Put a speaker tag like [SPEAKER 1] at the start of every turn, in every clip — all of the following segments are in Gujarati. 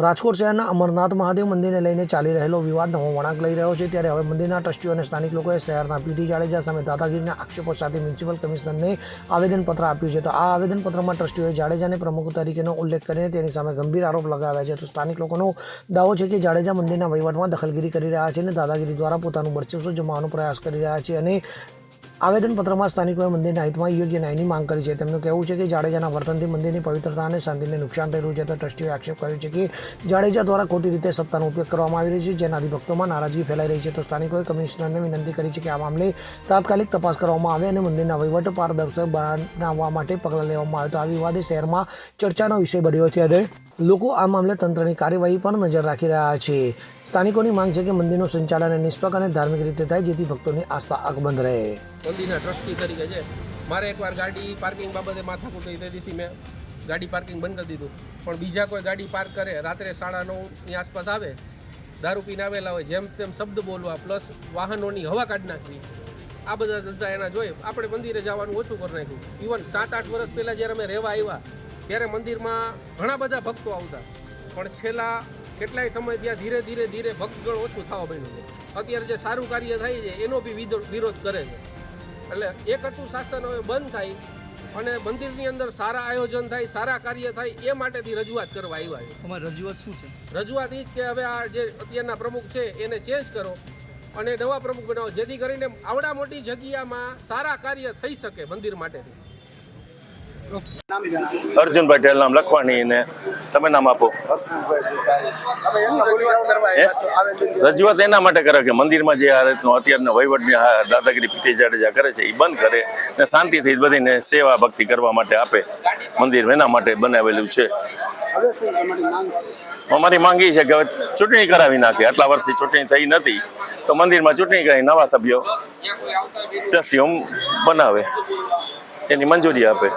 [SPEAKER 1] રાજકોટ શહેરના અમરનાથ મહાદેવ મંદિરને લઈને ચાલી રહેલો વિવાદ નવો વળાંક લઈ રહ્યો છે। ત્યારે હવે મંદિરના ટ્રસ્ટીઓ અને સ્થાનિક લોકોએ શહેરના પીટી જાડેજા સામે દાદાગીરીના આક્ષેપો સાથે મ્યુનિસિપલ કમિશનરને આવેદનપત્ર આપ્યું છે। તો આ આવેદનપત્રમાં ટ્રસ્ટીઓએ જાડેજાને પ્રમુખ તરીકેનો ઉલ્લેખ કરીને તેની સામે ગંભીર આરોપ લગાવ્યા છે। તો સ્થાનિક લોકોનો દાવો છે કે જાડેજા મંદિરના વહીવટમાં દખલગીરી કરી રહ્યા છે અને દાદાગીરી દ્વારા પોતાનું વર્ચસ્વ જમાવવાનો પ્રયાસ કરી રહ્યા છે। અને આવેદનપત્રમાં સ્થાનિકોએ મંદિરના હિતમાં યોગ્ય ન્યાયની માંગ કરી છે। તેમનું કહેવું છે કે જાડેજાના વર્તનથી મંદિરની પવિત્રતા અને શાંતિને નુકસાન થઈ રહ્યું છે। તો ટ્રસ્ટીઓએ આક્ષેપ કર્યો છે કે જાડેજા દ્વારા ખોટી રીતે સત્તાનો ઉપયોગ કરવામાં આવી રહ્યો છે, જેનાથી ભક્તોમાં નારાજગી ફેલાઈ રહી છે। તો સ્થાનિકોએ કમિશનરને વિનંતી કરી છે કે આ મામલે તાત્કાલિક તપાસ કરવામાં આવે અને મંદિરના વહીવટ પારદર્શક બનાવવા માટે પગલાં લેવામાં આવે। તો આ વિવાદે શહેરમાં ચર્ચાનો વિષય બન્યો છે અને લોકો આ મામલે તંત્રની કાર્યવાહી પર નજર રાખી રહ્યા છે। સ્થાનિકોની માંગ છે કે મંદિરનું સંચાલન નિષ્પક્ષ અને ધાર્મિક રીતે થાય, જેથી ભક્તોની આસ્થા અકબંધ રહે।
[SPEAKER 2] મંદિરના ટ્રસ્ટી તરીકે છે, મારે એકવાર ગાડી પાર્કિંગ બાબતે માથાકૂટ થઈ તેથી મેં ગાડી પાર્કિંગ બંધ કરી દીધું। પણ બીજા કોઈ ગાડી પાર્ક કરે, રાત્રે 9:30ની આસપાસ આવે, દારૂ પીને આવેલા હોય, જેમ તેમ શબ્દ બોલવા, પ્લસ વાહનોની હવા કાઢી નાખવી, આ બધા ધંધા એના જોઈએ આપણે મંદિરે જવાનું ઓછું કરી નાખ્યું। ઇવન 7-8 વર્ષ પહેલાં જ્યારે અમે રહેવા આવ્યા ત્યારે મંદિરમાં ઘણા બધા ભક્તો આવતા, પણ છેલ્લા કેટલાય સમય ત્યાં ધીરે ધીરે ભક્તગણ ઓછું થવા બન્યું છે। અત્યારે જે સારું કાર્ય થાય છે એનો બી વિરોધ કરે છે। એટલે એક હતું શાસન હવે બંધ થાય અને મંદિરની અંદર સારા આયોજન થાય, સારા કાર્ય થાય, એ માટેથી રજૂઆત કરવા આવ્યા છે।
[SPEAKER 3] તમારી રજૂઆત શું છે?
[SPEAKER 2] રજૂઆત એ જ કે હવે આ જે અત્યારના પ્રમુખ છે એને ચેન્જ કરો અને નવા પ્રમુખ બનાવો, જેથી કરીને આવડા મોટી જગ્યામાં સારા કાર્ય થઈ શકે મંદિર માટેથી।
[SPEAKER 4] અર્જુનભાઈ ટેલ નામ લખવાની ને તમે નામ આપો। રજૂઆત એના માટે કરે કે મંદિરમાં જે આ રીતનું અત્યારના વહીવટની દાદાગીરી પીટી જાડેજા કરે છે એ બંધ કરે ને શાંતિથી બધીને સેવા ભક્તિ કરવા માટે આપે। મંદિર એના માટે બનાવેલું છે। અમારી માંગ એ છે કે હવે ચૂંટણી કરાવી નાખે। આટલા વર્ષથી ચૂંટણી થઈ નથી તો મંદિરમાં ચૂંટણી કરાવી નવા સભ્યો ટ્રસ્ટીઓ બનાવે, એની મંજૂરી આપે।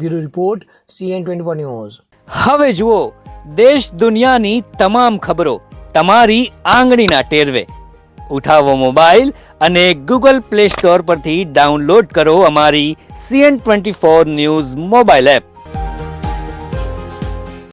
[SPEAKER 1] Bureau report CN24 news.
[SPEAKER 5] હવે જુઓ દેશ દુનિયાની તમામ ખબરો તમારી આંગળીના ટેરવે। ઉઠાવો મોબાઈલ અને Google Play Store પરથી ડાઉનલોડ કરો અમારી CN24 ન્યૂઝ મોબાઈલ એપ।